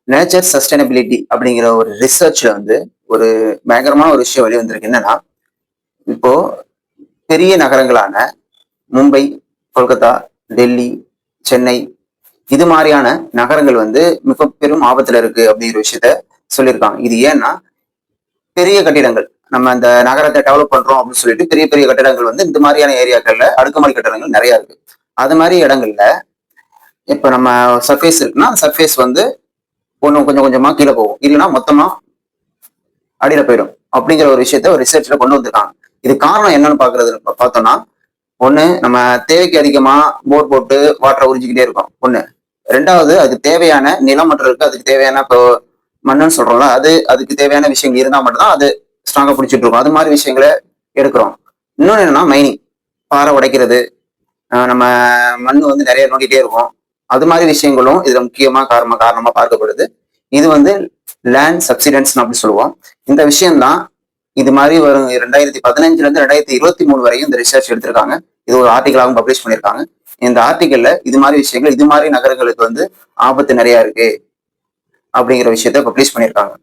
Nature sustainability அப்படிங்கிற ஒரு ரிசர்ச்ல வந்து ஒரு பயங்கரமான ஒரு விஷயம் வெளியே வந்திருக்கு. என்னன்னா, இப்போ பெரிய நகரங்களான மும்பை, கொல்கத்தா, டெல்லி, சென்னை இது மாதிரியான நகரங்கள் வந்து மிக பெரும் ஆபத்துல இருக்கு அப்படிங்கிற விஷயத்த சொல்லியிருக்காங்க. இது ஏன்னா பெரிய கட்டிடங்கள், நம்ம அந்த நகரத்தை டெவலப் பண்றோம் அப்படின்னு சொல்லிட்டு பெரிய பெரிய கட்டிடங்கள் வந்து இந்த மாதிரியான ஏரியாக்கள்ல அடுக்குமாடி கட்டிடங்கள் நிறைய இருக்கு. அது மாதிரி இடங்கள்ல இப்ப நம்ம சர்ஃபேஸ் இருக்குன்னா சர்ஃபேஸ் வந்து ஒன்றும் கொஞ்சம் கொஞ்சமா கீழே போகும், இல்லைன்னா மொத்தமா அடியில போயிடும் அப்படிங்கிற ஒரு விஷயத்த ஒரு ரிசர்ச்ல கொண்டு வந்திருக்காங்க. இது காரணம் என்னன்னு பாக்குறது பார்த்தோம்னா, ஒண்ணு நம்ம தேவைக்கு அதிகமா போர் போட்டு வாட்டரை உறிஞ்சிக்கிட்டே இருக்கோம் ஒண்ணு. ரெண்டாவது அதுக்கு தேவையான நிலம் மற்றும் இருக்கு, அதுக்கு தேவையான இப்போ மண்ணுன்னு சொல்றோம்ல, அதுக்கு தேவையான விஷயங்கள் இருந்தா மட்டும்தான் அது ஸ்ட்ராங்கா பிடிச்சிட்டு இருக்கும். அது மாதிரி விஷயங்களை எடுக்கிறோம். இன்னொன்னு என்னன்னா மைனிங், பாறை உடைக்கிறது, நம்ம மண் வந்து நிறைய நோண்டிட்டே இருக்கும். அது மாதிரி விஷயங்களும் இதுல முக்கியமா காரணமா பார்க்கப்படுது. இது வந்து லேண்ட் சப்சிடன்ஸ் அப்படின்னு சொல்லுவோம். இந்த விஷயம்தான் இது மாதிரி வரும் 2015 இருந்து 2023 வரையும் இந்த ரிசர்ச் எடுத்திருக்காங்க. இது ஒரு ஆர்டிகலாகவும் பப்ளிஷ் பண்ணியிருக்காங்க. இந்த ஆர்டிகல்ல இது மாதிரி விஷயங்கள், இது மாதிரி நகரங்களுக்கு வந்து ஆபத்து நிறைய இருக்கு அப்படிங்கிற விஷயத்த பப்ளிஷ் பண்ணியிருக்காங்க.